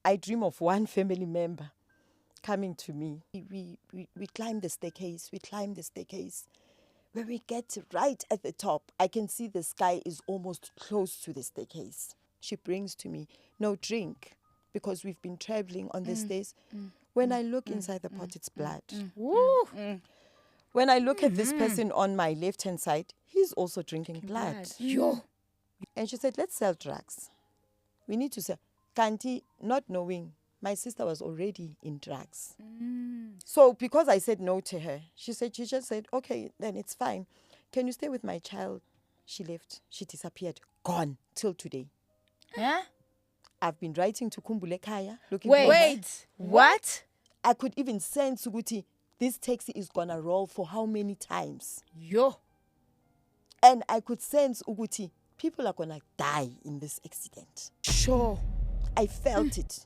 I dream of one family member coming to me. We climb the staircase. When we get right at the top, I can see the sky is almost close to the staircase. She brings to me, no, drink, because we've been traveling on the stairs. When I look inside the pot, it's blood. Woo! When I look at this person on my left-hand side, he's also drinking blood. Yo. And she said, let's sell drugs. We need to sell. Kanti, not knowing, my sister was already in drugs. So because I said no to her, she just said, okay, then it's fine. Can you stay with my child? She left. She disappeared. Gone till today. Huh? I've been writing to Kumbule Kaya. Wait. What? I could even sense Suguti, this taxi is gonna roll for how many times? Yo. And I could sense Uguti, people are gonna die in this accident. Sure. I felt it.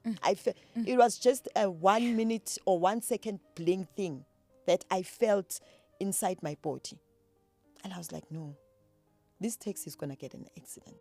It was just a 1 minute or 1 second blink thing that I felt inside my body. And I was like, no, this taxi is gonna get an accident.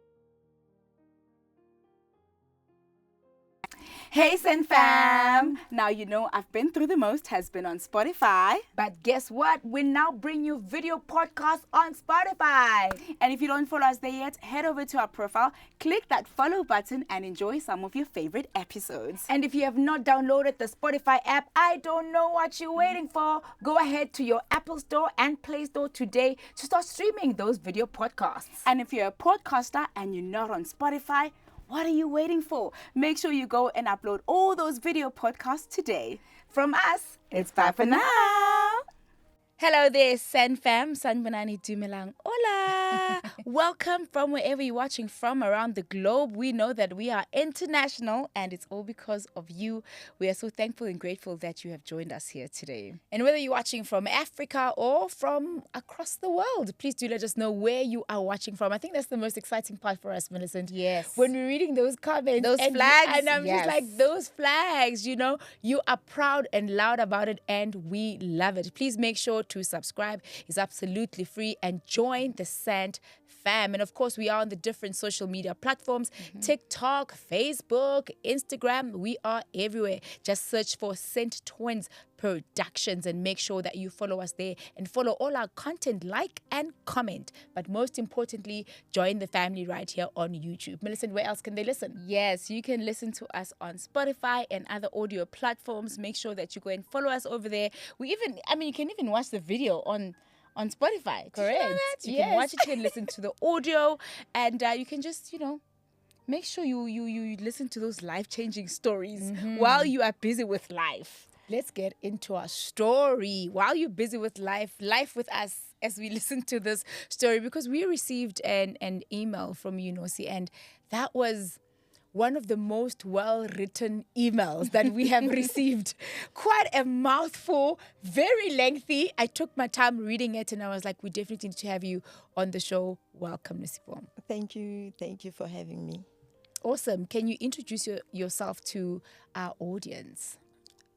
Hey Sen Fam! Now you know I've been through the most has been on Spotify. But guess what? We now bring you video podcasts on Spotify. And if you don't follow us there yet, head over to our profile, click that follow button and enjoy some of your favorite episodes. And if you have not downloaded the Spotify app, I don't know what you're waiting for. Go ahead to your Apple Store and Play Store today to start streaming those video podcasts. And if you're a podcaster and you're not on Spotify, what are you waiting for? Make sure you go and upload all those video podcasts today. From us, it's bye for now. Hello there, San Fam, Sanbanani Dumelang. Hola! Welcome from wherever you're watching from around the globe. We know that we are international and it's all because of you. We are so thankful and grateful that you have joined us here today. And whether you're watching from Africa or from across the world, please do let us know where you are watching from. I think that's the most exciting part for us, Millicent. Yes. When we're reading those comments. Those flags. And I'm just like, those flags, you know, you are proud and loud about it and we love it. Please make sure to subscribe. It's absolutely free and join the Sant Fam. And of course, we are on the different social media platforms, TikTok, Facebook, Instagram. We are everywhere. Just search for Centtwinz Productions and make sure that you follow us there and follow all our content, like and comment. But most importantly, join the family right here on YouTube. Millicent, where else can they listen? Yes, you can listen to us on Spotify and other audio platforms. Make sure that you go and follow us over there. You can even watch the video on Spotify. Correct. You can watch it, you can listen to the audio, and you can just, make sure you listen to those life-changing stories while you are busy with life. Let's get into our story. While you're busy with life with us as we listen to this story, because we received an email from you, Nosi, and that was one of the most well-written emails that we have received. Quite a mouthful, very lengthy. I took my time reading it and I was like, we definitely need to have you on the show. Welcome, Nosipho. Thank you for having me. Awesome. Can you introduce yourself to our audience?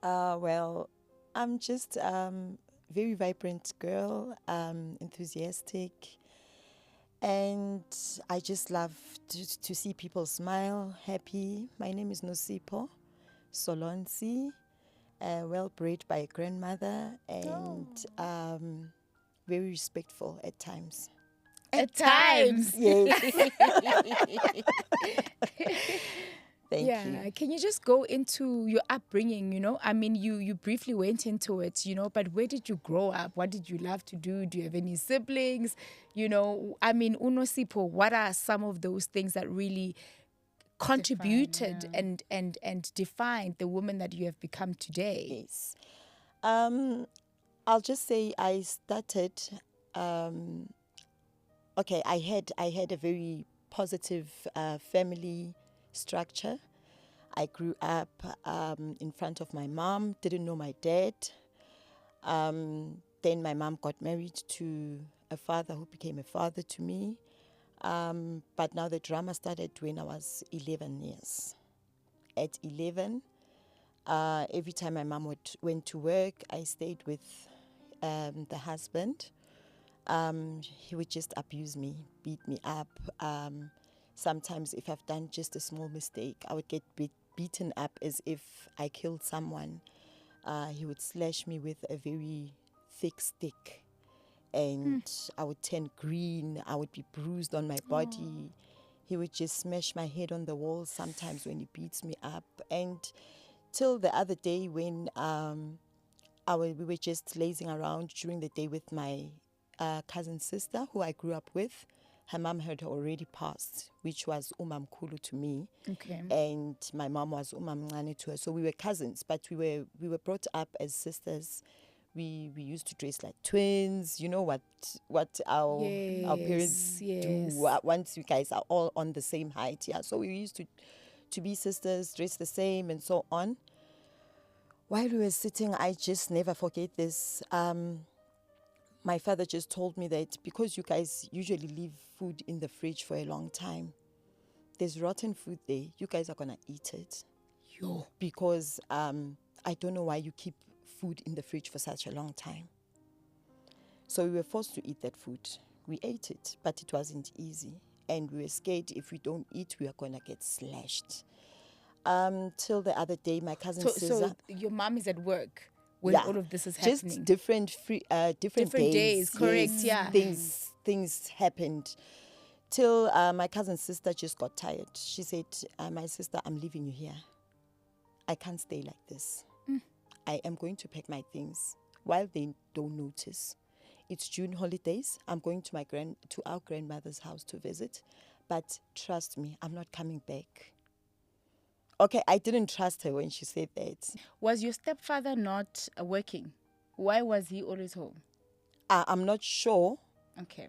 Well, I'm just very vibrant girl, enthusiastic, and I just love to see people smile, happy. My name is Nosipho Solontsi, well-bred by a grandmother, and very respectful at times. At times. Yes. Thank you. Can you just go into your upbringing, you briefly went into it, but where did you grow up? What did you love to do? Do you have any siblings? Unosipho, what are some of those things that really contributed and defined the woman that you have become today? Yes. I'll just say I started, I had a very positive family structure. I grew up in front of my mom, didn't know my dad. Then my mom got married to a father who became a father to me. But now the drama started when I was 11 years. At 11, every time my mom went to work, I stayed with the husband. He would just abuse me, beat me up. Sometimes if I've done just a small mistake, I would get beaten up as if I killed someone. He would slash me with a very thick stick, and I would turn green. I would be bruised on my body. He would just smash my head on the wall sometimes when he beats me up. And till the other day when we were just lazing around during the day with my cousin sister who I grew up with. Her mom had already passed, which was Umam Kulu to me. Okay. And my mom was Umam Ngane to her. So we were cousins, but we were brought up as sisters. We used to dress like twins. You know what our parents do once you guys are all on the same height. Yeah. So we used to be sisters, dress the same and so on. While we were sitting, I just never forget this. My father just told me that because you guys usually leave food in the fridge for a long time, there's rotten food there. You guys are going to eat it. Because I don't know why you keep food in the fridge for such a long time. So we were forced to eat that food. We ate it, but it wasn't easy. And we were scared if we don't eat, we are going to get slashed. Till the other day, my cousin says... So your mom is at work when all of this is happening? Just different days. Correct, yes, Things happened. Till my cousin's sister just got tired. She said, my sister, I'm leaving you here. I can't stay like this. I am going to pack my things while they don't notice. It's June holidays. I'm going to our grandmother's house to visit. But trust me, I'm not coming back. Okay, I didn't trust her when she said that. Was your stepfather not working? Why was he always home? I'm not sure. Okay.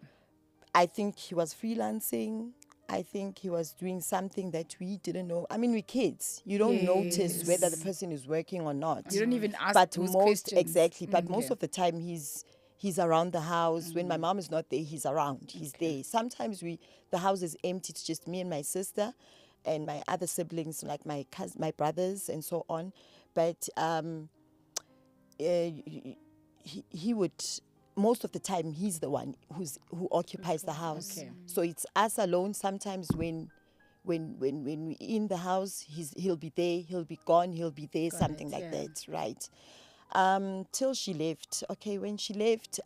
I think he was freelancing. I think he was doing something that we didn't know. I mean, we're kids. You don't notice whether the person is working or not. You don't even ask those questions. Exactly. But Okay. most of the time, he's around the house. When my mom is not there, he's around. He's there. Sometimes the house is empty. It's just me and my sister and my other siblings, like my brothers and so on. But he would... Most of the time, he's the one who occupies the house. Okay. So it's us alone. Sometimes when we're in the house, he'll be there, he'll be gone, he'll be there, something like that, right? Till she left. Okay, when she left,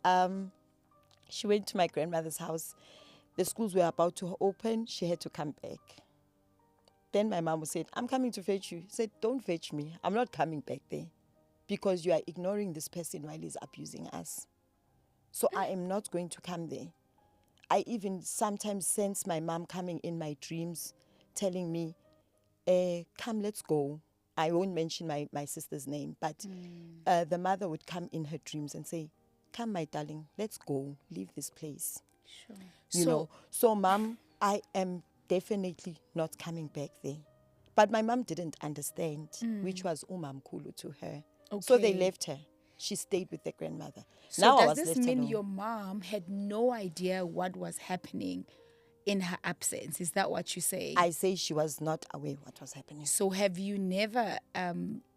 she went to my grandmother's house. The schools were about to open. She had to come back. Then my mom said, I'm coming to fetch you. He said, don't fetch me. I'm not coming back there because you are ignoring this person while he's abusing us. So I am not going to come there. I even sometimes sense my mom coming in my dreams, telling me, come, let's go. I won't mention my sister's name, but the mother would come in her dreams and say, come, my darling, let's go, leave this place. Sure. You know, so mom, I am definitely not coming back there. But my mom didn't understand, which was Umam Kulu to her. Okay. So they left her. She stayed with the grandmother. So now does I was this left mean alone. your mom had no idea what was happening in her absence? Is that what you say? I say she was not aware what was happening. So have you never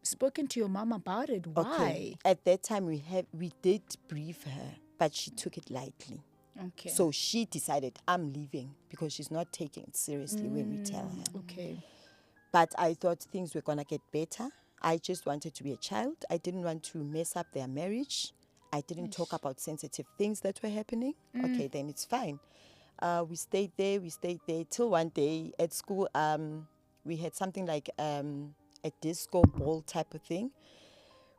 spoken to your mom about it? Why? Okay. At that time, we did brief her, but she took it lightly. Okay. So she decided, I'm leaving, because she's not taking it seriously when we tell her. Okay. But I thought things were going to get better. I just wanted to be a child. I didn't want to mess up their marriage. I didn't talk about sensitive things that were happening. Okay, then it's fine. We stayed there till one day at school. We had something like a disco ball type of thing.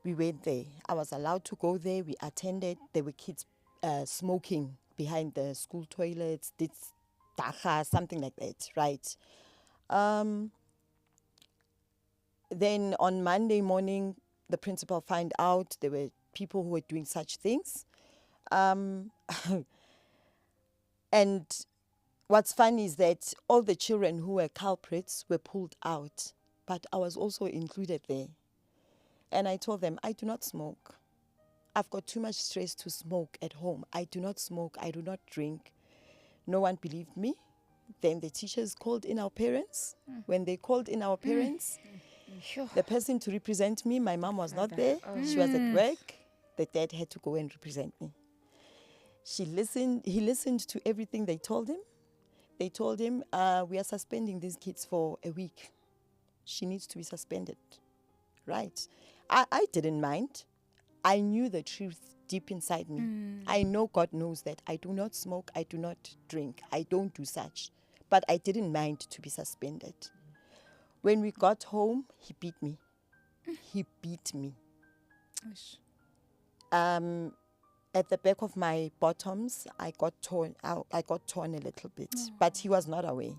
We went there. I was allowed to go there. We attended. There were kids smoking behind the school toilets, did dacha, something like that, right? Then on Monday morning, the principal found out there were people who were doing such things. And what's funny is that all the children who were culprits were pulled out, but I was also included there. And I told them, I do not smoke. I've got too much stress to smoke at home. I do not smoke. I do not drink. No one believed me. Then the teachers called in our parents. When they called in our parents, the person to represent me, my mom was not there. She was at work. The dad had to go and represent me. He listened to everything they told him. They told him, we are suspending these kids for a week. she needs to be suspended. Right? I didn't mind. I knew the truth deep inside me. I know God knows that I do not smoke, I do not drink, I don't do such. But I didn't mind to be suspended. When we got home, he beat me. He beat me. At the back of my bottoms, I got torn a little bit, but he was not aware.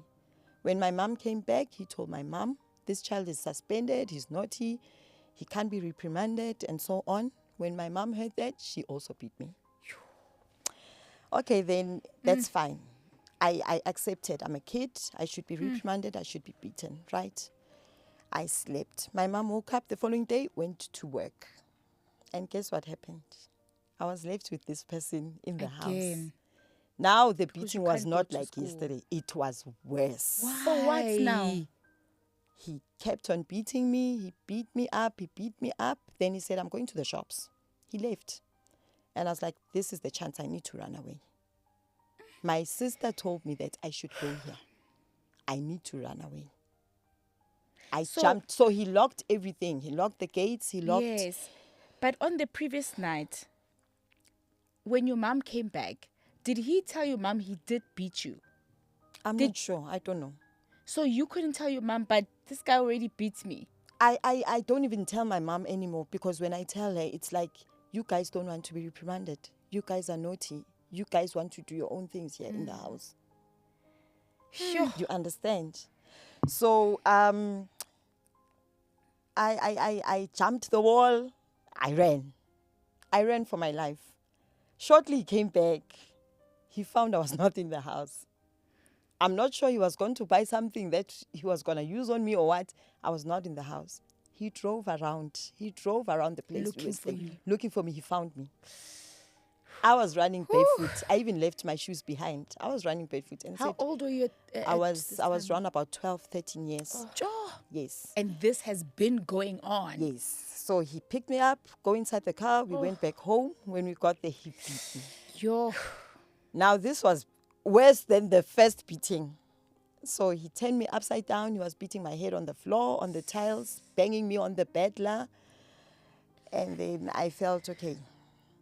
When my mom came back, he told my mom, this child is suspended, he's naughty, he can't be reprimanded, and so on. When my mom heard that, she also beat me. Okay, then that's fine. I accepted. I'm a kid. I should be reprimanded. I should be beaten, right? I slept. My mom woke up the following day, went to work. And guess what happened? I was left with this person in the house. Now the beating was not like yesterday. It was worse. Why? For what now? He kept on beating me. He beat me up. He beat me up. Then he said, I'm going to the shops. He left. And I was like, this is the chance I need to run away. My sister told me that I should go here. I need to run away. I jumped. So he locked everything. He locked the gates. He locked. Yes. But on the previous night, when your mom came back, did he tell your mom he did beat you? I'm not sure. I don't know. So you couldn't tell your mom, but this guy already beats me. I don't even tell my mom anymore, because when I tell her, it's like, you guys don't want to be reprimanded. You guys are naughty. You guys want to do your own things here in the house. Sure. You understand? So I jumped the wall. I ran. I ran for my life. Shortly he came back. He found I was not in the house. I'm not sure he was going to buy something that he was going to use on me or what. I was not in the house. He drove around. He drove around the place. Looking for me. He found me. I was running barefoot. I even left my shoes behind. I was running barefoot. And How old were you? I was around about 12, 13 years. Yes. And this has been going on. Yes. So he picked me up, go inside the car. We went back home. When we got there, he beat me. Now this was worse than the first beating. So he turned me upside down. He was beating my head on the floor, on the tiles, banging me on the bedla. And then I felt, okay,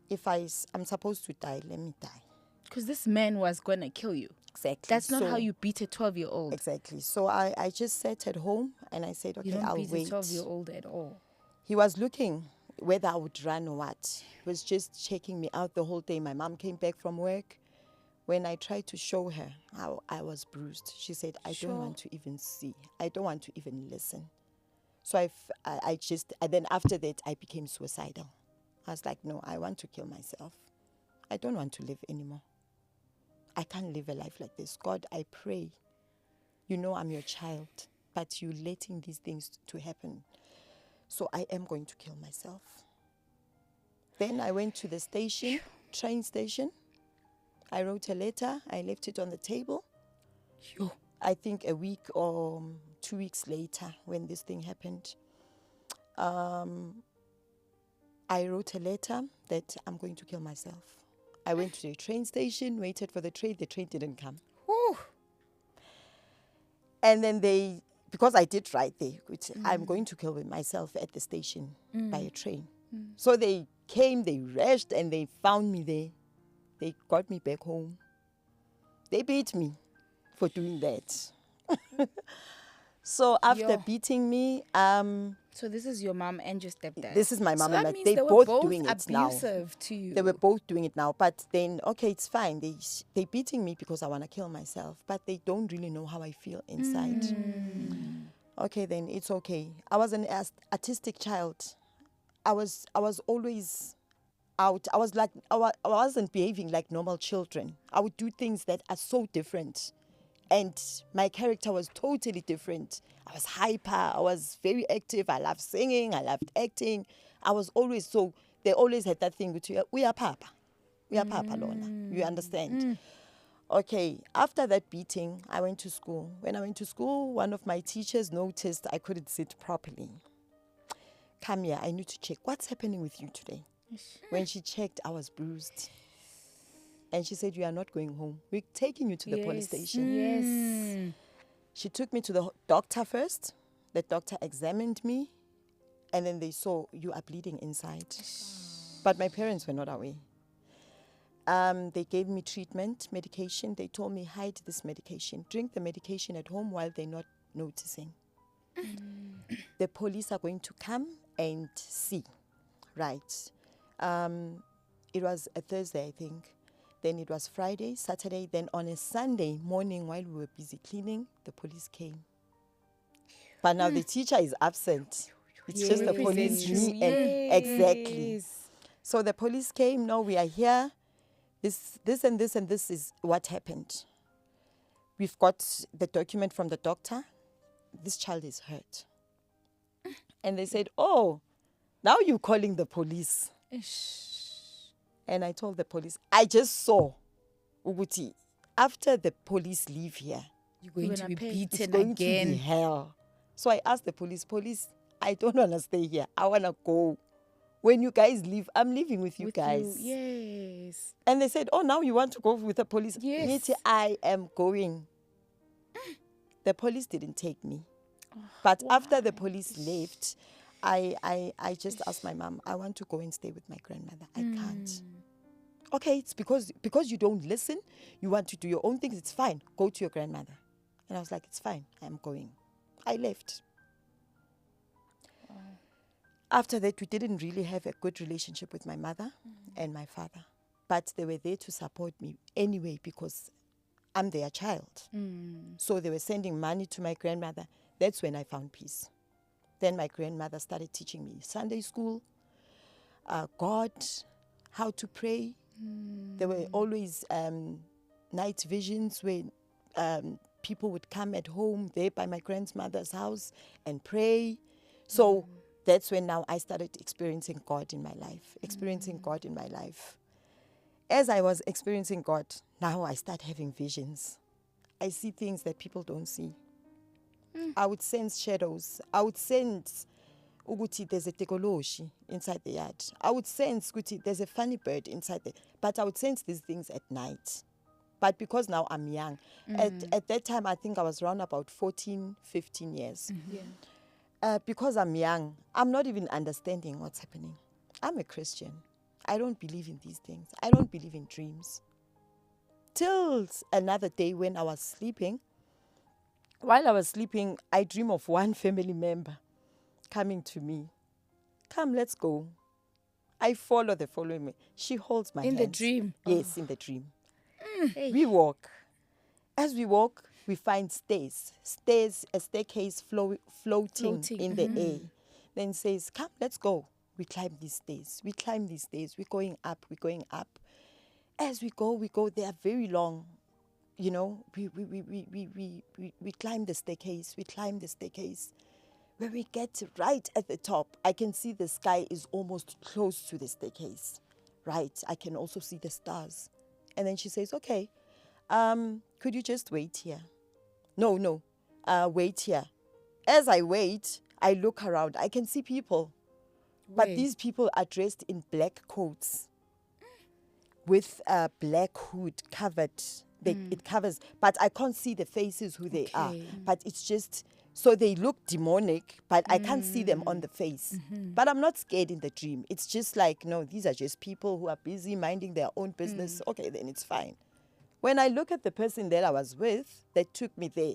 if I'm supposed to die, let me die. Because this man was going to kill you. Exactly. That's not how you beat a 12-year-old. Exactly. So I just sat at home and I said, okay, I'll wait. You don't beat a 12-year-old at all. He was looking whether I would run or what. He was just checking me out the whole day. My mom came back from work. When I tried to show her how I was bruised, she said, I don't want to even see. I don't want to even listen. So then after that, I became suicidal. I was like, no, I want to kill myself. I don't want to live anymore. I can't live a life like this. God, I pray. You know I'm your child, but you're letting these things to happen. So I am going to kill myself. Then I went to the station, train station. I wrote a letter. I left it on the table. I think a week or 2 weeks later, when this thing happened, I wrote a letter that I'm going to kill myself. I went to the train station, waited for the train. The train didn't come. And then because I did write there, which I'm going to kill myself at the station by a train. So they came, they rushed, and they found me there. They got me back home. They beat me for doing that. So after beating me, so this is your mom and your stepdad. This is my mom so and that dad. means They were both doing it now. Abusive to you. They were both doing it now. But then, okay, it's fine. They beating me because I want to kill myself. But they don't really know how I feel inside. Okay, then it's okay. I was an artistic child. I was always out. I wasn't behaving like normal children. I would do things that are so different. And my character was totally different. I was hyper. I was very active. I loved singing. I loved acting. I was always so. They always had that thing with you. We are Papa. We are Papa, Lona. You understand? Okay. After that beating, I went to school. When I went to school, one of my teachers noticed I couldn't sit properly. Come here. I need to check. What's happening with you today? When she checked, I was bruised. And she said, you are not going home. We're taking you to the police station. Yes. She took me to the doctor first. The doctor examined me, and then they saw you are bleeding inside. But my parents were not aware. They gave me treatment, medication. They told me, hide this medication. Drink the medication at home while they're not noticing. The police are going to come and see. Right. It was a Thursday, I think. Then it was Friday, Saturday. Then on a Sunday morning, while we were busy cleaning, the police came. But now the teacher is absent. It's just the police, me, and exactly. So the police came. No, we are here. This and this and this is what happened. We've got the document from the doctor. This child is hurt. And they said, oh, now you're calling the police. And I told the police, I just saw Uguti. After the police leave here, You're going to be beaten it's going again. to be hell. So I asked the police, I don't want to stay here. I want to go. When you guys leave, I'm leaving with you guys. Yes. And they said, oh, now you want to go with the police? Yes. I am going. The police didn't take me. But after the police left, I just asked my mom, I want to go and stay with my grandmother. I can't. Okay, it's because you don't listen. You want to do your own things. It's fine. Go to your grandmother. And I was like, it's fine. I'm going. I left. After that, we didn't really have a good relationship with my mother and my father. But they were there to support me anyway because I'm their child. So they were sending money to my grandmother. That's when I found peace. Then my grandmother started teaching me Sunday school, God, how to pray. There were always night visions where people would come at home there by my grandmother's house and pray. So that's when now I started experiencing God in my life, As I was experiencing God, now I start having visions. I see things that people don't see. I would sense shadows. I would sense Uguti, there's a tekoloshi inside the yard. I would sense Uguti, there's a funny bird inside there. But I would sense these things at night. But because now I'm young, at that time I think I was around about 14, 15 years. Because I'm young, I'm not even understanding what's happening. I'm a Christian. I don't believe in these things. I don't believe in dreams. Till another day when I was sleeping, while I was sleeping, I dream of one family member coming to me. Come, let's go. I follow the following me. She holds my hand. In the dream? Yes, in the dream. We walk. As we walk, we find stairs, a staircase floating in the air. Then says, come, let's go. We climb these stairs. We're going up. As we go, they are very long. You know, we climb the staircase. When we get right at the top, I can see the sky is almost close to the staircase. Right? I can also see the stars. And then she says, okay, could you just wait here? No, wait here. As I wait, I look around. I can see people. But these people are dressed in black coats with a black hood covered. It covers, but I can't see the faces, who they are. But it's just, so they look demonic, but I can't see them on the face. But I'm not scared in the dream. It's just like, no, these are just people who are busy minding their own business. Okay, then it's fine. When I look at the person that I was with, that took me there,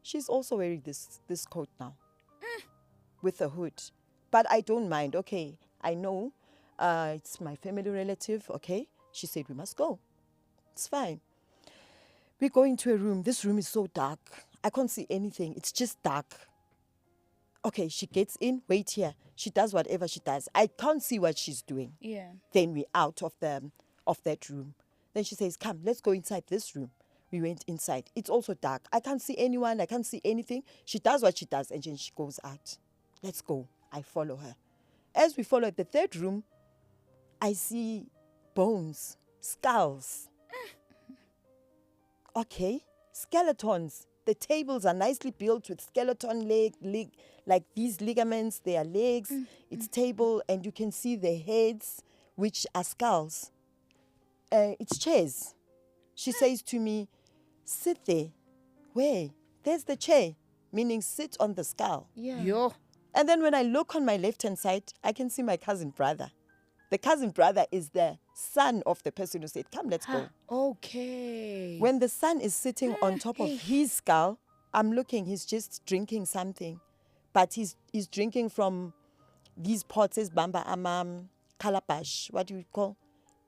she's also wearing this coat now with a hood. But I don't mind. Okay, I know it's my family relative. Okay, she said we must go. It's fine. We go into a room. This room is so dark. I can't see anything. It's just dark. Okay, she gets in. Wait here. She does whatever she does. I can't see what she's doing. Yeah. Then we're out of that room. Then she says, come, let's go inside this room. We went inside. It's also dark. I can't see anyone. I can't see anything. She does what she does, and then she goes out. Let's go. I follow her. As we follow the third room, I see bones, skulls. Okay, skeletons. The tables are nicely built with skeleton like these ligaments. They are legs. It's table, and you can see the heads, which are skulls. It's chairs. She says to me, sit there. Where? There's the chair. meaning sit on the skull. Yeah. Yo. And then when I look on my left-hand side, I can see my cousin brother. The cousin brother is the son of the person who said, come, let's go. Okay. When the son is sitting on top of his skull, I'm looking, he's just drinking something. But he's drinking from these pots, says Bamba Amam, calabash. What do you call?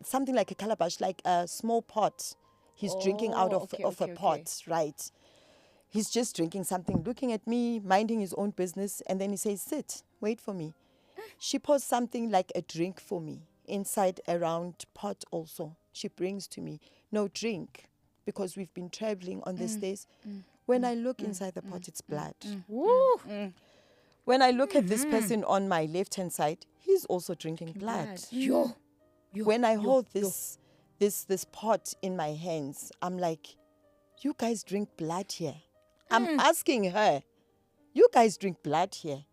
Something like a calabash, like a small pot. He's drinking out of a pot, right? He's just drinking something, looking at me, minding his own business. And then he says, sit, wait for me. She pours something like a drink for me inside a round pot also. She brings to me, no drink, because we've been traveling on these days. When I look inside the pot, it's blood. Woo. When I look at this person on my left-hand side, he's also drinking blood. Yo. When I hold this pot in my hands, I'm like, you guys drink blood here. I'm asking her, you guys drink blood here?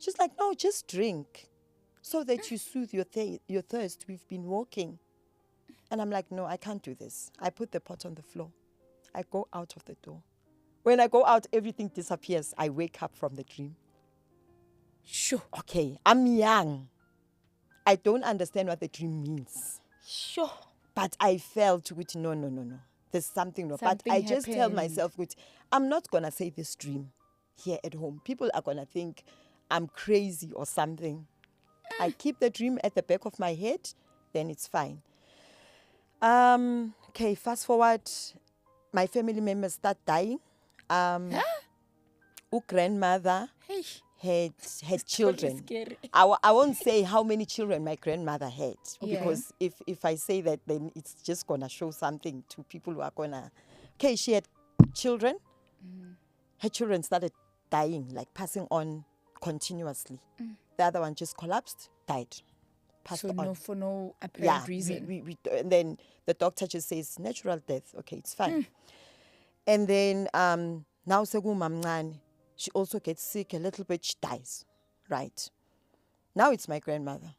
She's like, no, just drink so that you soothe your thirst. We've been walking. And I'm like, no, I can't do this. I put the pot on the floor. I go out of the door. When I go out, everything disappears. I wake up from the dream. Sure. Okay, I'm young. I don't understand what the dream means. Sure. But I felt, no. There's something wrong. But I just tell happened. myself, I'm not going to say this dream here at home. People are going to think I'm crazy or something. I keep the dream at the back of my head, then it's fine. Okay, fast forward. My family members start dying. Grandmother Hey. had children. Scary. I won't say how many children my grandmother had, Yeah. because if I say that, then it's just going to show something to people who are going to... Okay, she had children. Her children started dying, like passing on continuously. The other one just collapsed, died, passed So on. for no apparent reason. And then the doctor just says, natural death. Okay, it's fine. And then now Segu Mamngane, she also gets sick a little bit, she dies, right? Now it's my grandmother.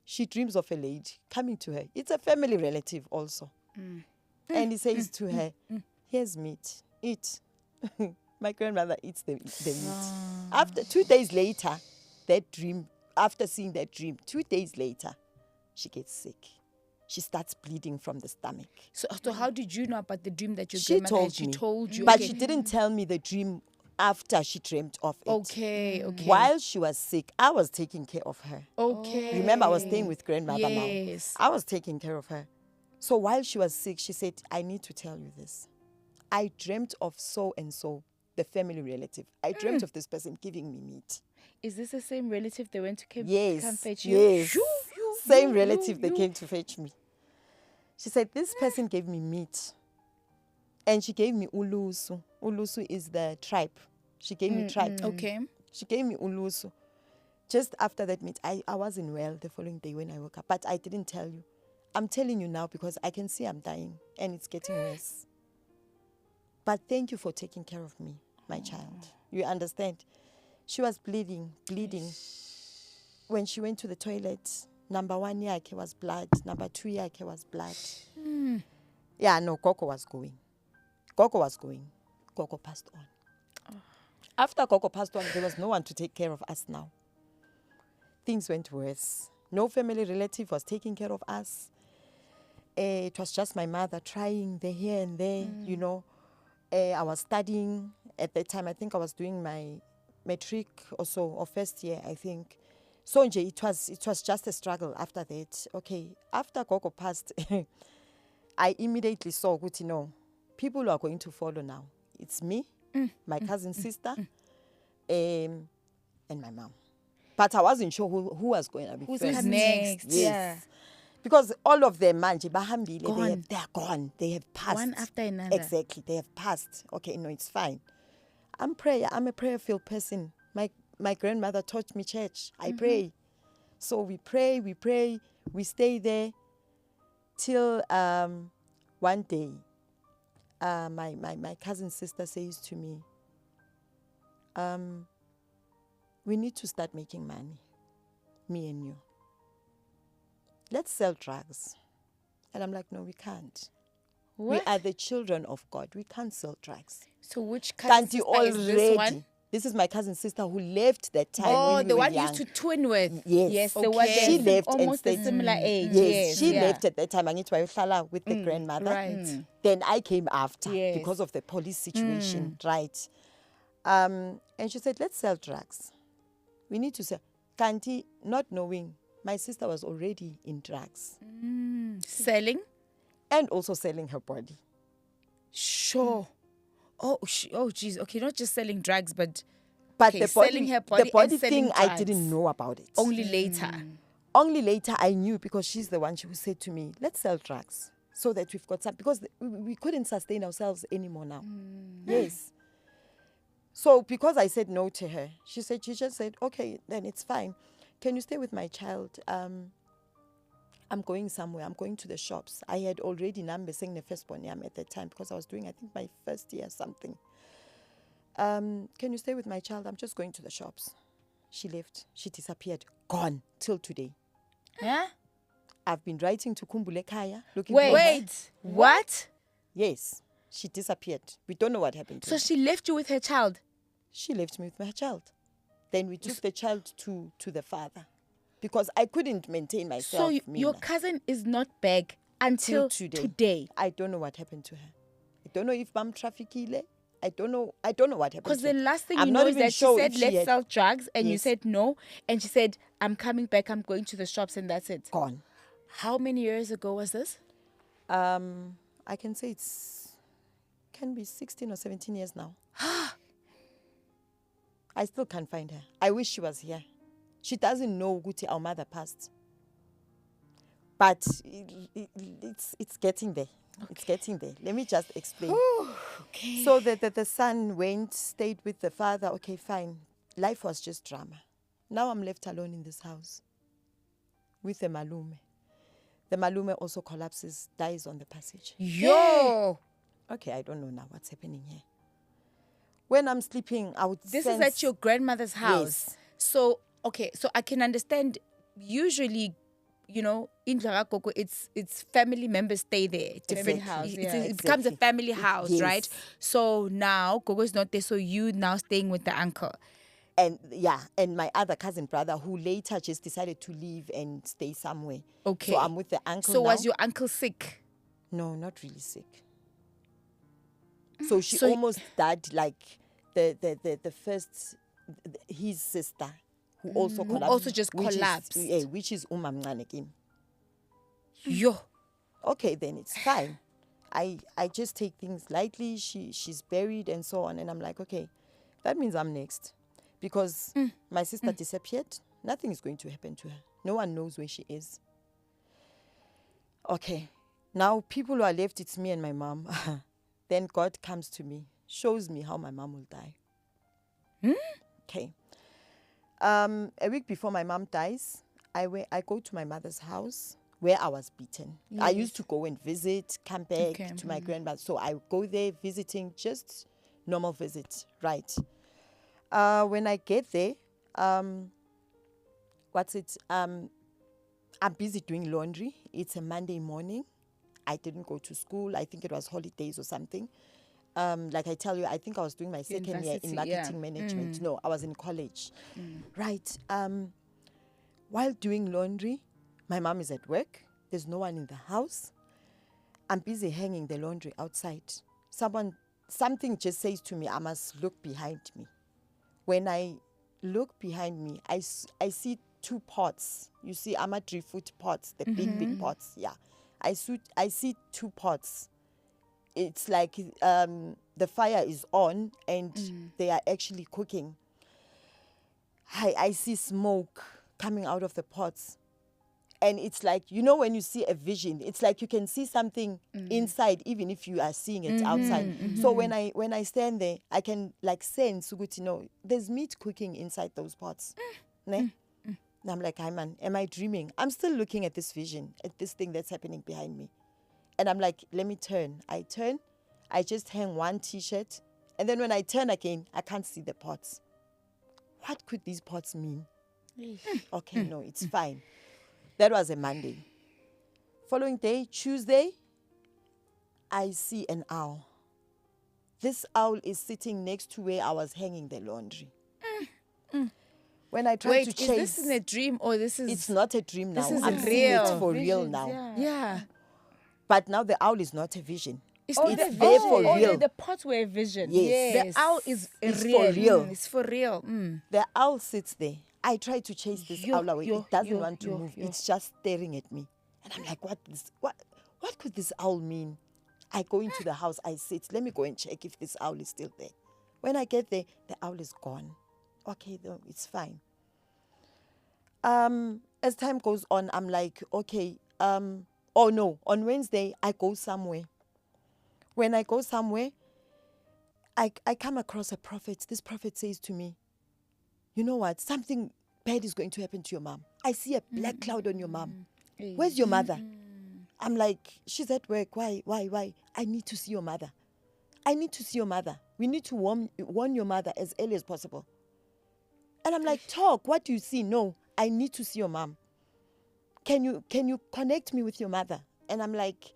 She dreams of a lady coming to her. It's a family relative also. And he says to her, here's meat, eat. My grandmother eats the meat. After 2 days later, after seeing that dream, 2 days later, she gets sick. She starts bleeding from the stomach. So how did you know about the dream that your She grandmother told had? She me. told you. But okay. she didn't tell me the dream after she dreamt of it. Okay. While she was sick, I was taking care of her. Okay. Remember, I was staying with grandmother Yes. now. I was taking care of her. So while she was sick, she said, I need to tell you this. I dreamt of so-and-so, the family relative. I dreamt of this person giving me meat. Is this the same relative they went to come Yes, fetch you? yes. Same relative that came to fetch me. She said, this person gave me meat. And she gave me ulusu. Ulusu is the tribe. She gave me tribe. Okay. She gave me ulusu. Just after that meat, I wasn't well the following day when I woke up. But I didn't tell you. I'm telling you now because I can see I'm dying and it's getting worse. But thank you for taking care of me, my child. You understand? She was bleeding. When she went to the toilet, number 1 yake was blood. Number 2 yake was blood. Yeah, no, Gogo was going. Gogo passed on. After Gogo passed on, there was no one to take care of us now. Things went worse. No family relative was taking care of us. It was just my mother trying the here and there, you know. I was studying at that time. I think I was doing my matric or so, or first year, I think. So it was just a struggle after that. Okay, after Gogo passed, I immediately saw, you know, people who are going to follow now. It's me, my cousin sister, and my mom. But I wasn't sure who was going to be Who's first. next? Yes. Yeah. Because all of them, manje, bahambile, Gone. they are gone. They have passed. One after another. Exactly, they have passed. Okay, no, it's fine. I'm a prayer-filled person. My grandmother taught me church. I pray. So we pray, we stay there till one day, my cousin sister says to me, we need to start making money, me and you. Let's sell drugs. And I'm like, no, we can't. What? We are the children of God. We can't sell drugs. So which cousin Kanti sister is this one? This is my cousin's sister who left that time Oh, when we the were one you young. used to twin with. Yes. Yes, the one Okay. that's She left and almost a stayed. similar age. Yes, she yeah. left at that time. Angithi wayohlala with the grandmother. Right. Then I came after Yes. because of the police situation, right? And she said, let's sell drugs. We need to sell. Kanti, not knowing, my sister was already in drugs Selling? and also selling her body. Sure. Oh, geez. Okay, not just selling drugs, but But okay, the body, selling her body the body and selling thing, I drugs. didn't know about it. Only later. Only later I knew because she's the one who said to me, let's sell drugs so that we've got some, because we couldn't sustain ourselves anymore now. Yes. So because I said no to her, she just said, okay, then it's fine. Can you stay with my child? I'm going somewhere. I'm going to the shops. I had already numbers saying the first one at that time because I was doing, I think, my first year something. Can you stay with my child? I'm just going to the shops. She left. She disappeared. Gone till today. Yeah? I've been writing to Kumbule Kaya looking for her. Wait. What? Yes. She disappeared. We don't know what happened to So her. she left you with her child? She left me with my child. Then we took the child to the father because I couldn't maintain myself. So your Mina. cousin is not back until Till today. I don't know what happened to her. I don't know if mom trafficked. I don't know what happened. Because to the her. last thing I'm you not know is even that sure she if said, let's had sell drugs. And you Yes. said no. And she said, I'm coming back. I'm going to the shops and that's it. Gone. How many years ago was this? I can say can be 16 or 17 years now. I still can't find her. I wish she was here. She doesn't know Guti, our mother passed. But it's getting there. Okay. It's getting there. Let me just explain. Okay. So the son went, stayed with the father. Okay, fine. Life was just drama. Now I'm left alone in this house with the malume. The malume also collapses, dies on the passage. Yo. Okay, I don't know now what's happening here. When I'm sleeping, I would This sense... is at your grandmother's house. Yes. So, okay, so I can understand, usually, you know, in Koko, it's family members stay there. Exactly. house, It, yeah. it becomes a Exactly. family house, Yes. right? So now Gogo is not there, so you now staying with the uncle. And my other cousin brother who later just decided to leave and stay somewhere. Okay. So I'm with the uncle So now. was your uncle sick? No, not really sick. So she So- almost died like the first, his sister, who also collapsed. also just which collapsed. Which is Umamncane Kim. Yo. Okay, then it's fine. I just take things lightly. She's buried and so on. And I'm like, okay, that means I'm next. Because my sister disappeared. Nothing is going to happen to her. No one knows where she is. Okay. Now people who are left, it's me and my mom. Then God comes to me, shows me how my mom will die. Okay. A week before my mom dies, I go to my mother's house where I was beaten. I used to go and visit, come back Okay. to my grandmother. So I go there visiting, just normal visit, right? When I get there, I'm busy doing laundry. It's a Monday morning. I didn't go to school. I think it was holidays or something. Like I tell you, I think I was doing my second year in University, marketing management. No, I was in college. Right. While doing laundry, my mom is at work. There's no one in the house. I'm busy hanging the laundry outside. Something just says to me, I must look behind me. When I look behind me, I see two pots. You see, Amadri food pots, the big pots. Yeah. I see two pots. It's like the fire is on and they are actually cooking. I see smoke coming out of the pots. And it's like, you know, when you see a vision, it's like you can see something inside, even if you are seeing it outside. So when I stand there, I can like sense, you know, there's meat cooking inside those pots. Ne? And I'm like, hi man, am I dreaming? I'm still looking at this vision, at this thing that's happening behind me. And I'm like, let me turn. I turn, I just hang one t-shirt. And then when I turn again, I can't see the pots. What could these pots mean? Okay, no, it's fine. That was a Monday. Following day, Tuesday, I see an owl. this owl is sitting next to where I was hanging the laundry. When I tried to Wait, chase... is this in a dream or this is... It's not a dream now. This is I'm seeing it real. for real Visions, now. Yeah. But now the owl is not a vision. It's It's not a there for vision. real. The pots were a vision. Yes. The owl is It's real. for real. It's for real. The owl sits there. I try to chase this owl away. It doesn't want to move. yo. It's just staring at me. And I'm like, what could this owl mean? I go into the house, I sit. Let me go and check if this owl is still there. When I get there, the owl is gone. Okay, though, it's fine. As time goes on, I'm like, okay, oh no, on Wednesday, I go somewhere. When I go somewhere, I come across a prophet. This prophet says to me, you know what, something bad is going to happen to your mom. I see a black cloud on your mom. Where's your mother? I'm like, she's at work. Why? I need to see your mother. I need to see your mother. We need to warn your mother as early as possible. And I'm like, talk, what do you see? No, I need to see your mom. Can you connect me with your mother? And I'm like,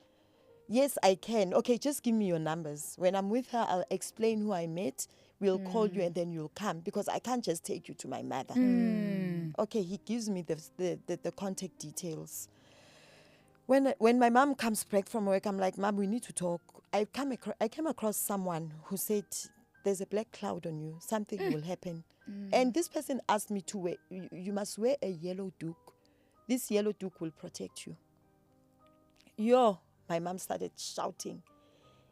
yes, I can. Okay, just give me your numbers. When I'm with her, I'll explain who I met. We'll call you and then you'll come because I can't just take you to my mother. Okay, he gives me the contact details. When my mom comes back from work, I'm like, Mom, we need to talk. I came across someone who said, there's a black cloud on you. Something will happen. And this person asked me to wear, you must wear a yellow duke. This yellow duke will protect you. My mom started shouting.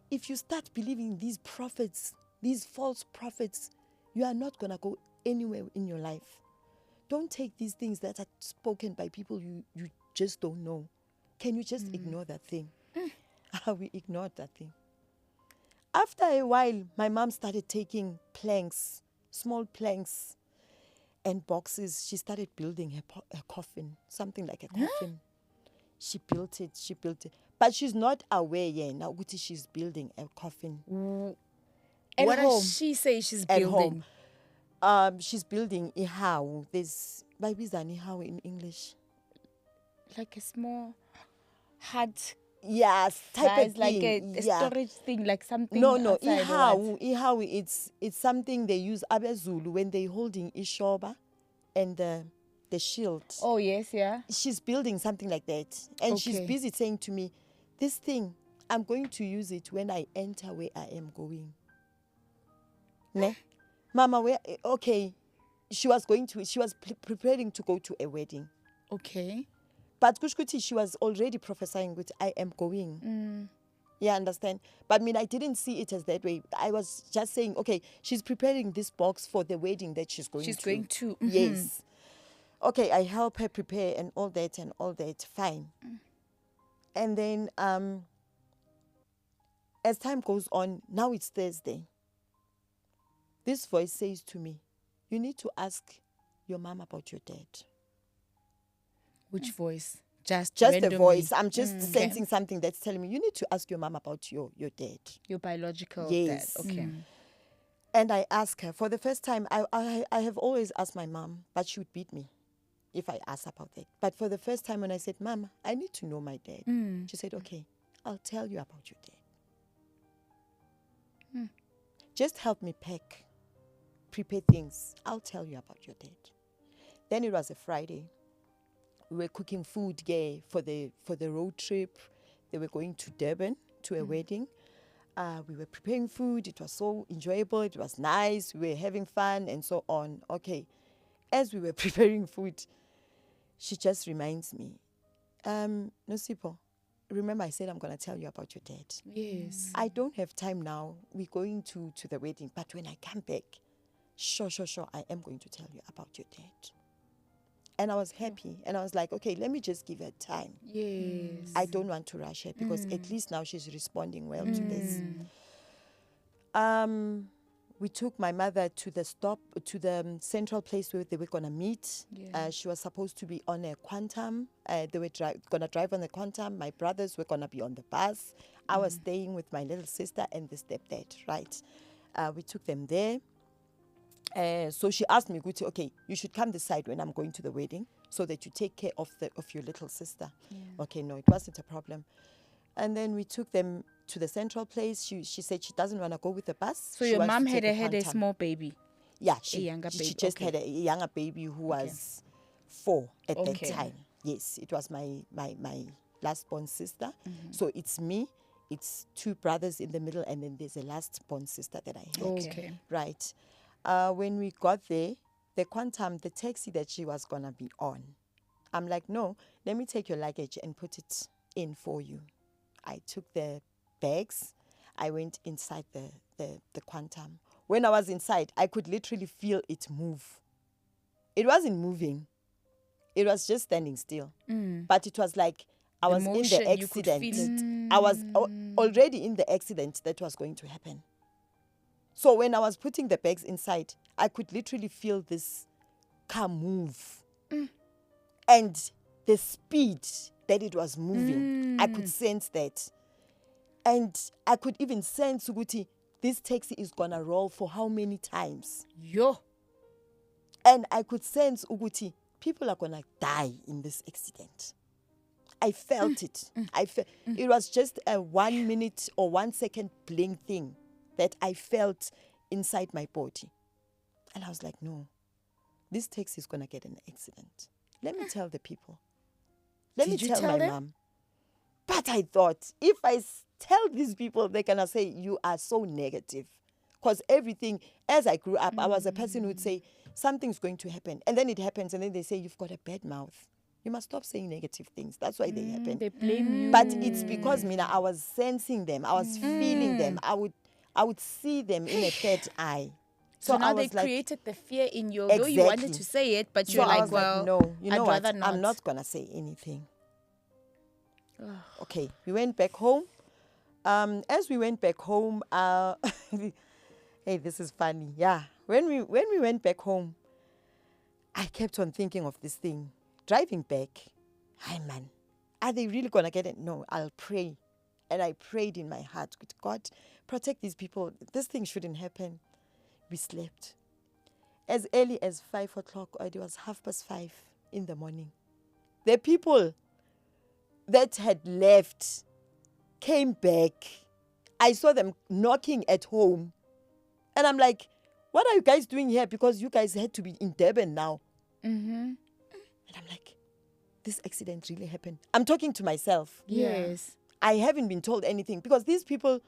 If you start believing these prophets, these false prophets, you are not going to go anywhere in your life. Don't take these things that are spoken by people you just don't know. Can you just ignore that thing? We ignored that thing. After a while, my mom started taking planks, small planks and boxes. She started building a coffin, something like a coffin. She built it. But she's not aware yet. Now, she's building a coffin. And what home. does she say she's At building? home. She's building a house. There's, maybe it's an house in English. Like a small hut. Yes, type Size, of like thing. a storage thing, like something. No, outside or what? ihawu, it's something they use abeZulu when they holding ishoba and the shield. Oh yes, yeah. She's building something like that, and she's Okay. busy saying to me, "This thing, I'm going to use it when I enter where I am going." Ne, Mama, where? Okay, she was preparing to go to a wedding. Okay. But Kushkuti, she was already prophesying with, I am going. Yeah, understand? But I mean, I didn't see it as that way. I was just saying, okay, she's preparing this box for the wedding that she's going to. She's going to. Yes. Okay, I help her prepare and all that. Fine. And then as time goes on, now it's Thursday. This voice says to me, you need to ask your mom about your dad. Which voice? Just A voice. I'm just Okay. sensing something that's telling me, you need to ask your mom about your dad. Your biological Yes. dad. Okay. And I ask her, for the first time, I have always asked my mom, but she would beat me if I asked about that. But for the first time when I said, Mom, I need to know my dad. She said, okay, I'll tell you about your dad. Just help me pack, prepare things. I'll tell you about your dad. Then it was a Friday. We were cooking food for the road trip. They were going to Durban to a wedding. We were preparing food. It was so enjoyable. It was nice. We were having fun and so on. Okay. As we were preparing food, she just reminds me, Nosipho, remember I said I'm going to tell you about your dad. Yes. I don't have time now. We're going to the wedding. But when I come back, sure, I am going to tell you about your dad. And I was happy. And I was like, okay, let me just give her time. Yes. I don't want to rush her because at least now she's responding well to this. We took my mother to the central place where they were going to meet. Yeah. She was supposed to be on a Quantum. They were going to drive on the Quantum. My brothers were going to be on the bus. I was staying with my little sister and the stepdad, right? We took them there. So she asked me, okay, you should come this side when I'm going to the wedding so that you take care of your little sister. Okay, no, it wasn't a problem. And then we took them to the central place. She said she doesn't want to go with the bus. So She your wants mom to had take a quantum. small baby. Yeah, younger she baby, just okay. had a younger baby who was 4 at Okay. that time. Yes, it was my last born sister. So it's me, it's 2 brothers in the middle, and then there's a last born sister that I had. Okay. Right. When we got there, the quantum, the taxi that she was gonna be on, I'm like, no, let me take your luggage and put it in for you. I took the bags. I went inside the quantum. When I was inside, I could literally feel it move. It wasn't moving. It was just standing still. But it was like I was in motion, the you could accident. feel it. I was already in the accident that was going to happen. So when I was putting the bags inside, I could literally feel this car move. And the speed that it was moving, I could sense that. And I could even sense, Uguti, this taxi is going to roll for how many times? Yo. And I could sense, Uguti, people are going to die in this accident. I felt it. It was just a 1 minute or 1 second blink thing that I felt inside my body. And I was like, no, this taxi is going to get an accident. Let me tell the people. Let me Did you tell tell my them? mom. But I thought, if I tell these people, they're going to say, you are so negative. Because everything, as I grew up, I was a person who would say, something's going to happen. And then it happens, and then they say, you've got a bad mouth. You must stop saying negative things. That's why they happen. They blame you. But it's because, Mina, I was sensing them. I was feeling them. I would see them in a third eye. So now I they was like, created the fear in you. Though you wanted Exactly. to say it, but so you're I like, was well, no, you know I'd what? rather not. I'm not going to say anything. Okay, we went back home. As we went back home, hey, this is funny. Yeah, when we went back home, I kept on thinking of this thing. Driving back, hi man, are they really gonna get it? No, I'll pray, and I prayed in my heart, God, protect these people. This thing shouldn't happen. We slept as early as 5 o'clock, or it was 5:30 in the morning. The people that had left came back. I saw them knocking at home. And I'm like, what are you guys doing here? Because you guys had to be in Durban now. And I'm like, this accident really happened. I'm talking to myself. Yes. I haven't been told anything. Because these people,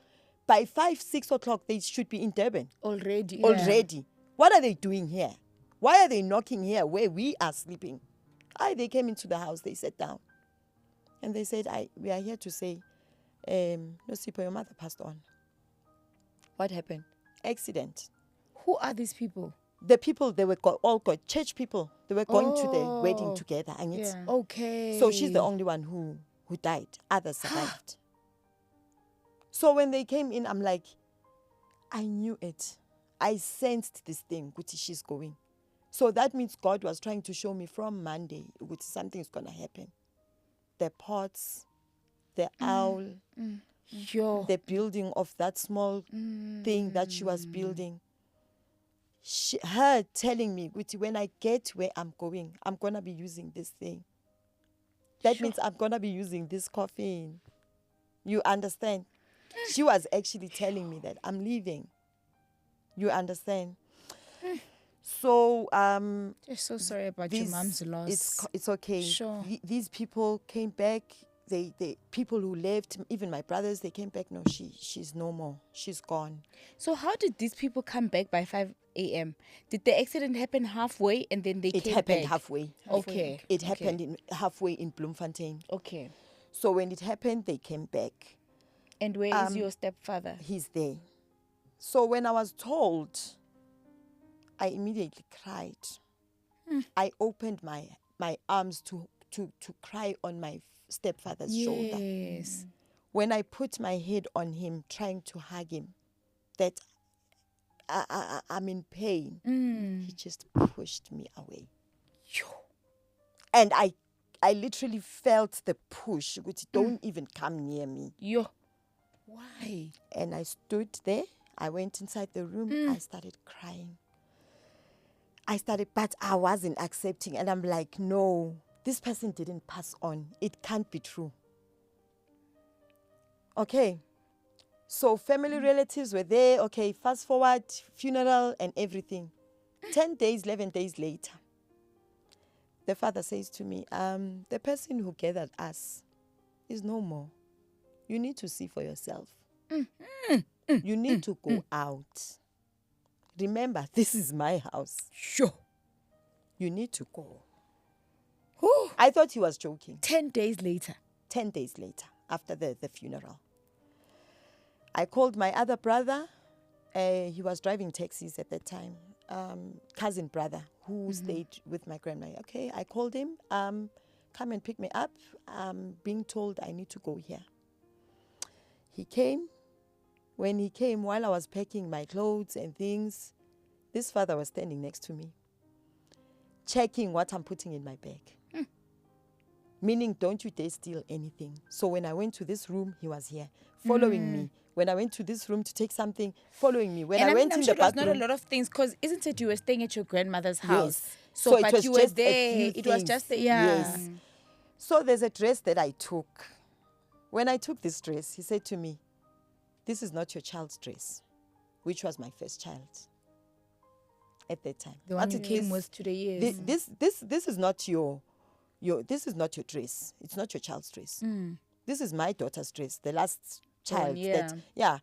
by 5, 6 o'clock, they should be in Durban. Already. Already. What are they doing here? Why are they knocking here where we are sleeping? They came into the house. They sat down. And they said, we are here to say, Nosipho, your mother passed on. What happened? Accident. Who are these people? The people, they were all got church people. They were going to the wedding together. And it's, Okay. so she's the only one who died. Others survived. So when they came in, I'm like, I knew it. I sensed this thing, Guti, she's going. So that means God was trying to show me from Monday, Guti, something's going to happen. The pots, the owl, Yo. the building of that small thing that she was building. Her telling me, Guti, when I get where I'm going to be using this thing. That means I'm going to be using this coffin. You understand? She was actually telling me that I'm leaving. You understand? So, Just so sorry about your mom's loss. It's okay. Sure. These people came back. They people who left, even my brothers, they came back. No, she's no more. She's gone. So how did these people come back by 5 a.m.? Did the accident happen halfway and then they came back? It happened halfway. Okay. It happened halfway in Bloemfontein. Okay. So when it happened, they came back. And where is your stepfather? He's there. So when I was told, I immediately cried. I opened my arms to cry on my stepfather's shoulder. Yes. When I put my head on him, trying to hug him, that I'm in pain, he just pushed me away. And I literally felt the push, which don't even come near me. Yo. Why? And I stood there. I went inside the room. I started crying. But I wasn't accepting. And I'm like, no, this person didn't pass on. It can't be true. Okay. So family relatives were there. Okay, fast forward, funeral and everything. 10 days, 11 days later, the father says to me, the person who gathered us is no more. You need to see for yourself. You need to go out. Remember, this is my house. Sure. You need to go. Whew. I thought he was joking. 10 days later. 10 days later, after the funeral. I called my other brother. He was driving taxis at that time. Cousin brother who stayed with my grandma. Okay, I called him. Come and pick me up. I'm being told I need to go here. He came. When he came, while I was packing my clothes and things, this father was standing next to me, checking what I'm putting in my bag. Meaning, don't you dare steal anything. So when I went to this room, he was here, following me. When I went to this room to take something, following me. When And I went I'm in sure the it was bathroom, not a lot of things, because isn't it you were staying at your grandmother's house? Yes. So So it but was you were just a there. few It was things. just Yes. So there's a dress that I took. When I took this dress, he said to me, this is not your child's dress, which was my first child at that time. The one What you it came is, with today, yes. This is not your this is not your dress. It's not your child's dress. This is my daughter's dress, the last child. yeah.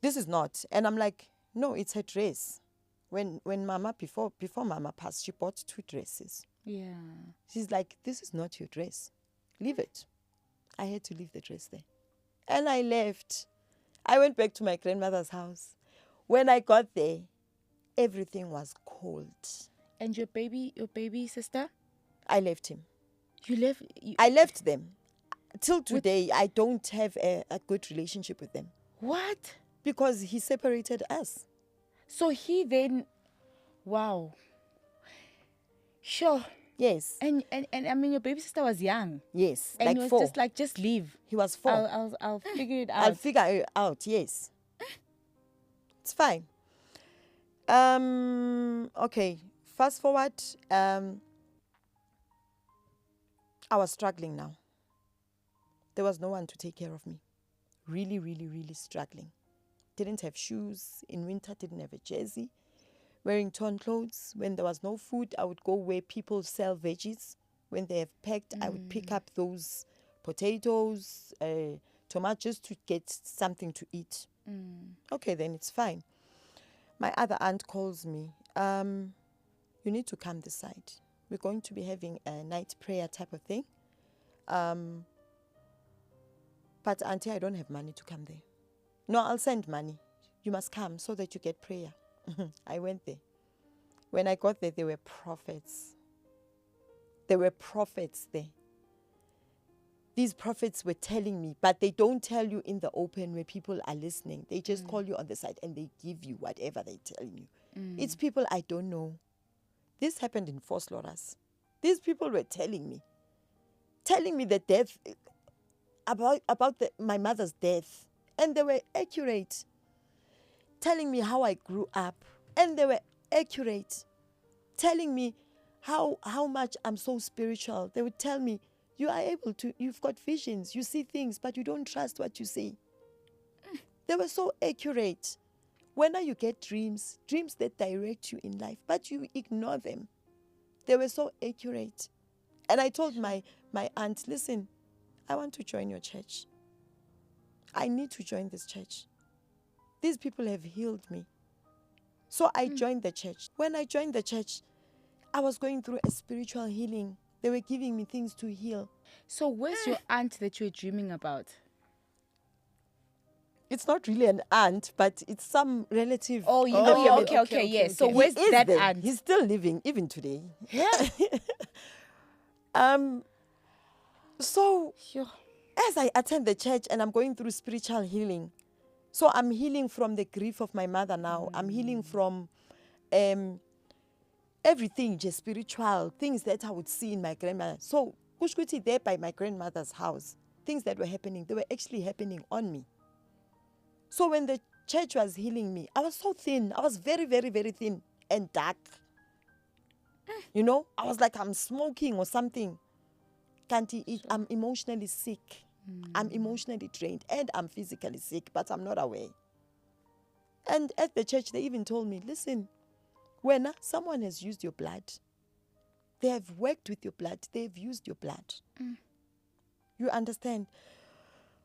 This is not. And I'm like, no, it's her dress. When Mama, before Mama passed, she bought 2 dresses. Yeah. She's like, this is not your dress. Leave it. I had to leave the dress there. And I left. I went back to my grandmother's house. When I got there, everything was cold. And your baby sister? I left him. You left? I left them. Till today, I don't have a good relationship with them. What? Because he separated us. So he then, wow. Sure. Yes. And I mean, your baby sister was young. Yes. And like he was 4. just like, just leave. He was 4. I'll figure it out. I'll figure it out, yes. It's fine. Okay. Fast forward. I was struggling now. There was no one to take care of me. Really, really, really struggling. Didn't have shoes. In winter, didn't have a jersey. Wearing torn clothes. When there was no food, I would go where people sell veggies. When they have packed, I would pick up those potatoes, tomatoes, just to get something to eat. Okay, then it's fine. My other aunt calls me. You need to come this side. We're going to be having a night prayer type of thing. But auntie, I don't have money to come there. No, I'll send money. You must come so that you get prayer. I went there. When I got there, there were prophets. There were prophets there. These prophets were telling me, but they don't tell you in the open where people are listening. They just call you on the side and they give you whatever they're telling you. It's people I don't know. This happened in Four Slaughters. These people were telling me the death, about my mother's death. And they were accurate. Telling me how I grew up. And they were accurate. Telling me how much I'm so spiritual. They would tell me, you are able to, you've got visions, you see things, but you don't trust what you see. They were so accurate. When you get dreams that direct you in life, but you ignore them. They were so accurate. And I told my aunt, listen, I want to join your church. I need to join this church. These people have healed me. So I joined the church. When I joined the church, I was going through a spiritual healing. They were giving me things to heal. So where's your aunt that you're dreaming about? It's not really an aunt, but it's some relative. Oh, you in know, the yeah, family. okay, yes. So He where's is that there. aunt? He's still living, even today. Yeah. So Sure. as I attend the church and I'm going through spiritual healing, so I'm healing from the grief of my mother now. I'm healing from everything, just spiritual, things that I would see in my grandmother. So, Kushkuti there by my grandmother's house, things that were happening, they were actually happening on me. So when the church was healing me, I was so thin. I was very, very, very thin and dark. You know, I was like I'm smoking or something. I'm emotionally sick. I'm emotionally drained and I'm physically sick, but I'm not aware. And at the church, they even told me, listen, when someone has used your blood, they have worked with your blood, they've used your blood. You understand?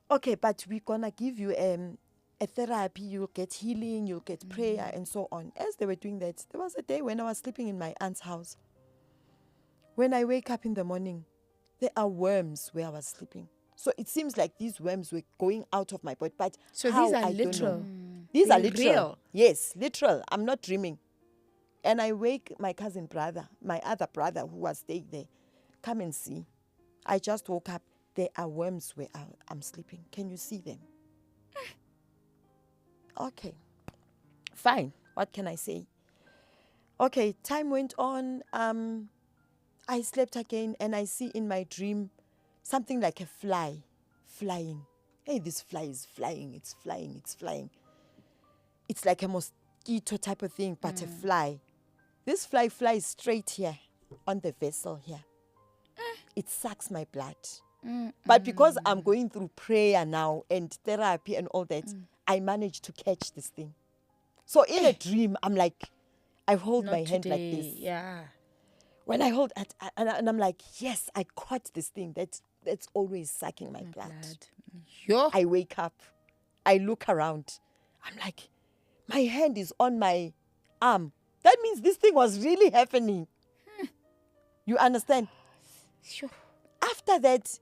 Okay, but we're going to give you a therapy, you'll get healing, you'll get prayer, and so on. As they were doing that, there was a day when I was sleeping in my aunt's house. When I wake up in the morning, there are worms where I was sleeping. So it seems like these worms were going out of my body. But So how, these are I don't know. literal. These are They're literal. real. Yes, literal. I'm not dreaming. And I wake my cousin brother, my other brother who was staying there, come and see. I just woke up. There are worms where I'm sleeping. Can you see them? Okay. Fine. What can I say? Okay, time went on. I slept again and I see in my dream something like a fly flying. Hey, this fly is flying. It's flying. It's flying. It's like a mosquito type of thing, but a fly. This fly flies straight here on the vessel here. It sucks my blood. But because I'm going through prayer now and therapy and all that, I managed to catch this thing. So in a dream, I'm like, I hold Not my hand like today. this. Yeah. When I hold it, and I'm like, yes, I caught this thing that's always sucking my blood. Yo. I wake up. I look around. I'm like, my hand is on my arm. That means this thing was really happening. You understand? Sure. After that,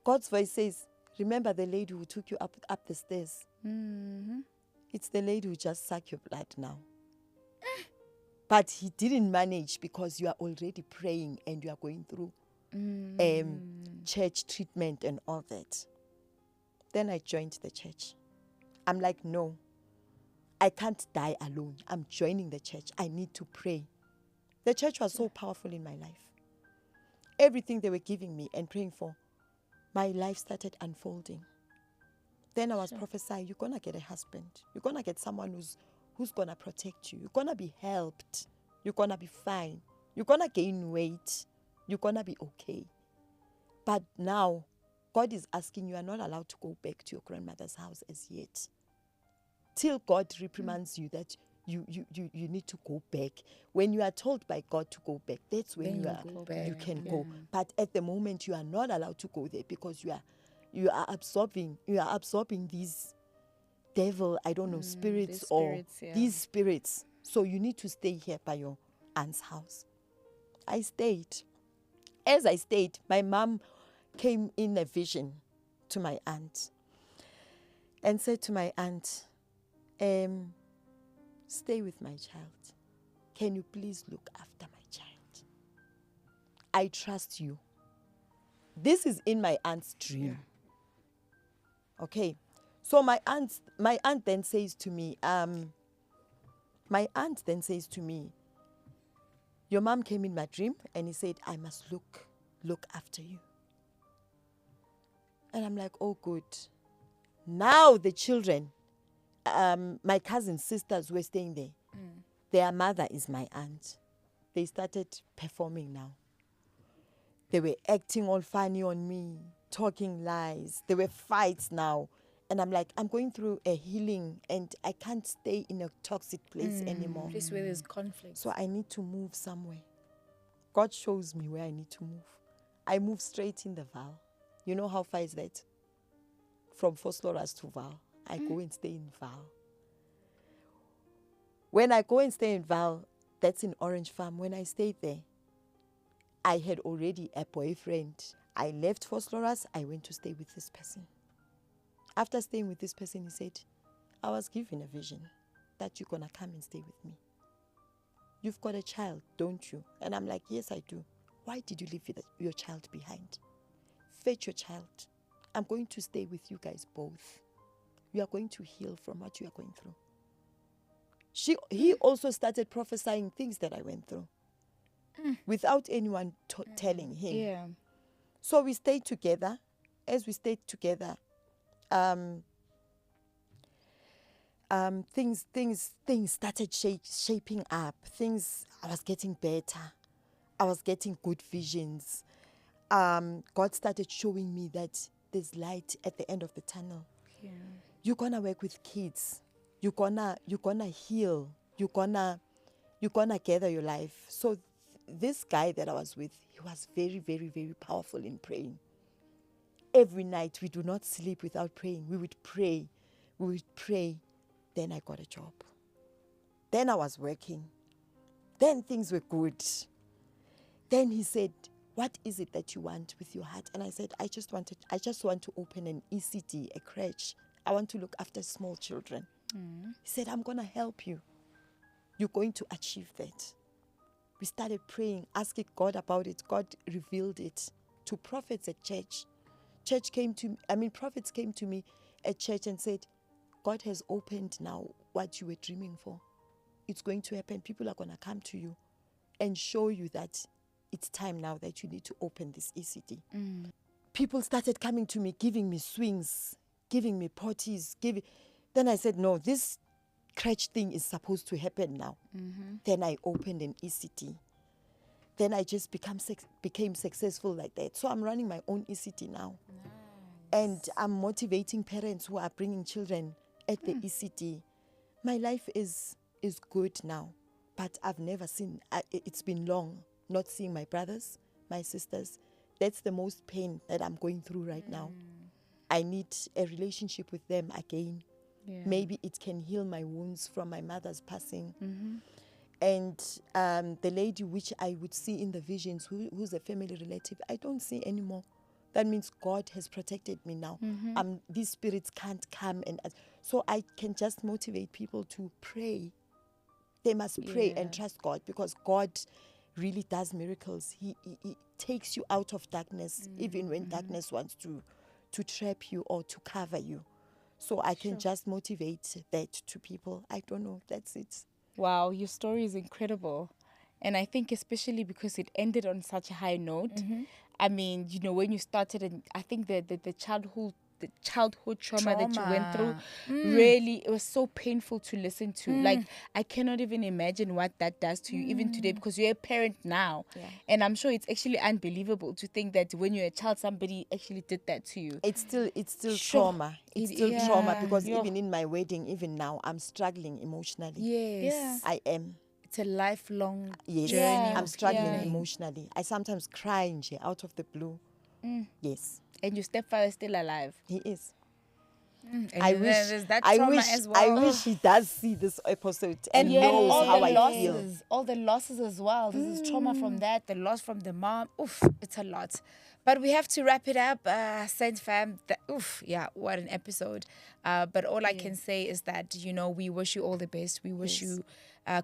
God's voice says, remember the lady who took you up the stairs? It's the lady who just sucked your blood now. But he didn't manage because you are already praying and you are going through church treatment and all that. Then I joined the church. I'm like, no, I can't die alone. I'm joining the church. I need to pray. The church was so powerful in my life. Everything they were giving me and praying for, my life started unfolding. Then I was prophesying, you're going to get a husband. You're going to get someone who's going to protect you. You're going to be helped. You're going to be fine. You're going to gain weight. You're going to be okay. But now, God is asking you are not allowed to go back to your grandmother's house as yet. Till God reprimands you that you need to go back. When you are told by God to go back, that's when Then you can go. But at the moment, you are not allowed to go there because you are absorbing these devil, I don't know, spirits these spirits. So you need to stay here by your aunt's house. I stayed. As I stayed, my mom came in a vision to my aunt and said to my aunt, stay with my child. Can you please look after my child? I trust you. This is in my aunt's dream. Okay. So my aunt then says to me, your mom came in my dream and he said, I must look after you. And I'm like, oh, good. Now the children, my cousin's sisters were staying there. Their mother is my aunt. They started performing now. They were acting all funny on me, talking lies. There were fights now. And I'm like, I'm going through a healing and I can't stay in a toxic place anymore. Place where there's conflict. So I need to move somewhere. God shows me where I need to move. I move straight in the Val. You know how far is that? From Vosloorus to Val. I go and stay in Val. When I go and stay in Val, that's in Orange Farm. When I stayed there, I had already a boyfriend. I left Vosloorus. I went to stay with this person. After staying with this person, he said, I was given a vision that you're going to come and stay with me. You've got a child, don't you? And I'm like, yes, I do. Why did you leave your child behind? Fetch your child. I'm going to stay with you guys both. You are going to heal from what you are going through. He also started prophesying things that I went through without anyone telling him. Yeah. So we stayed together. As we stayed together, things started shaping up. I was getting better. I was getting good visions. God started showing me that there's light at the end of the tunnel. Yeah. You're gonna work with kids. You're gonna heal. You're gonna gather your life. So this guy that I was with, he was very, very, very powerful in praying. Every night we do not sleep without praying. We would pray. We would pray. Then I got a job. Then I was working. Then things were good. Then he said, what is it that you want with your heart? And I said, I just want to open an ECD, a crèche. I want to look after small children. He said, I'm going to help you. You're going to achieve that. We started praying, asking God about it. God revealed it to prophets at church. Prophets came to me at church and said, God has opened now what you were dreaming for. It's going to happen. People are going to come to you and show you that it's time now that you need to open this ECD. People started coming to me, giving me swings, giving me potties. Then I said, no, this crutch thing is supposed to happen now. Then I opened an ECD. Then I just became successful like that. So I'm running my own ECD now. And I'm motivating parents who are bringing children at the ECD. My life is good now, but I've never seen, it's been long not seeing my brothers, my sisters. That's the most pain that I'm going through right now. I need a relationship with them again. Yeah. Maybe it can heal my wounds from my mother's passing. And the lady which I would see in the visions, who's a family relative, I don't see anymore. That means God has protected me now. These spirits can't come. So I can just motivate people to pray. They must pray and trust God, because God really does miracles. He takes you out of darkness, even when darkness wants to trap you or to cover you. So I can just motivate that to people. I don't know. That's it. Wow, your story is incredible. And I think especially because it ended on such a high note. I mean, when you started, and I think the childhood trauma that you went through, really, it was so painful to listen to. Like, I cannot even imagine what that does to you even today, because you're a parent now. And I'm sure it's actually unbelievable to think that when you're a child, somebody actually did that to you. It's still Sure. trauma. It's still trauma, because even in my wedding, even now, I'm struggling emotionally. Yes. I am. It's a lifelong Yes. journey. I'm of struggling healing. emotionally. I sometimes cry nje, out of the blue. Yes, And your stepfather is still alive. he is. And I then wish, there's that I trauma wish, as I well. wish he does see this episode and And knows all how the I feel. losses, all the losses as well. This is trauma from that. The loss from the mom. Oof, it's a lot. But we have to wrap it up. Saint fam, what an episode. But all I can say is that, we wish you all the best. We wish you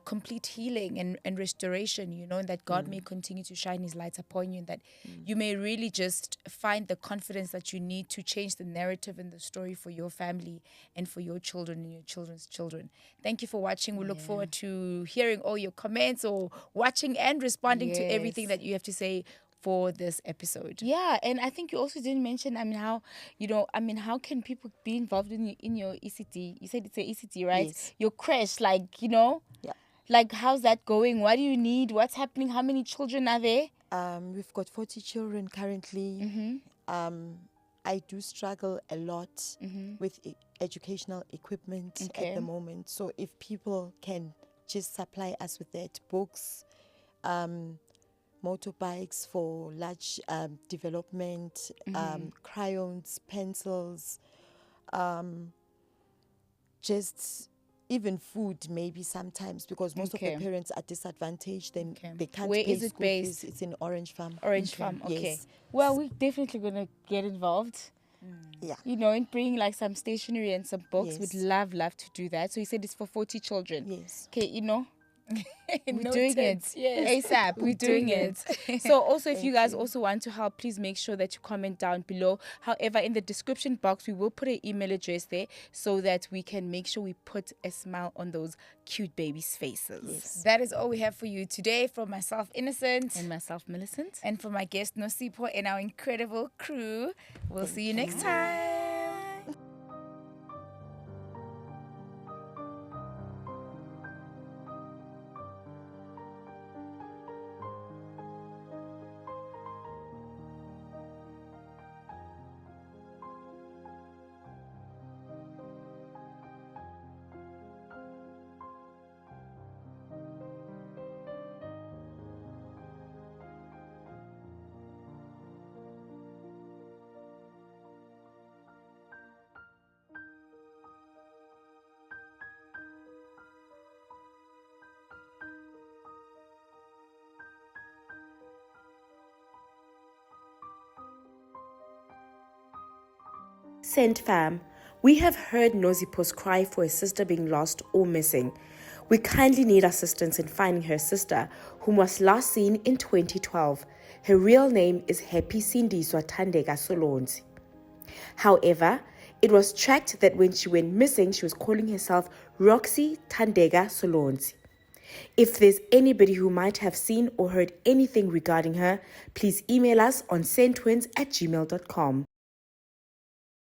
complete healing and restoration, and that God may continue to shine his lights upon you, and that you may really just find the confidence that you need to change the narrative and the story for your family and for your children and your children's children. Thank you for watching. We look forward to hearing all your comments, or watching and responding to everything that you have to say for this episode. Yeah, and I think you also didn't mention, how can people be involved in your ECT? You said it's an ECT, right? Yes. Your crash, Yeah. like, how's that going? What do you need? What's happening? How many children are there? We've got 40 children currently. I do struggle a lot with educational equipment at the moment. So if people can just supply us with that, books, motorbikes for large development, crayons, pencils, just even food maybe sometimes, because most of the parents are disadvantaged, then they can't Where pay is it school based? fees. It's in Orange Farm. Orange Farm, okay. Yes. Well, we're definitely going to get involved. Yeah. In bringing like some stationery and some books. Yes. We'd love to do that. So you said it's for 40 children. Yes. Okay, we're Noted. doing it. Yes. ASAP. We're doing it. So also, if you guys you. also want to help, please make sure that you comment down below. However, in the description box, we will put an email address there so that we can make sure we put a smile on those cute babies' faces. Yes. That is all we have for you today. From myself, Innocent. And myself, Millicent. And from my guest, Nosipho, and our incredible crew. We'll see you next time. Cent fam, we have heard Nosipho's cry for his sister being lost or missing. We kindly need assistance in finding her sister, whom was last seen in 2012. Her real name is Happy Sindiswa Thandeka Solontsi. However, it was tracked that when she went missing, she was calling herself Roxy Thandeka Solontsi. If there's anybody who might have seen or heard anything regarding her, please email us on centtwinz@gmail.com.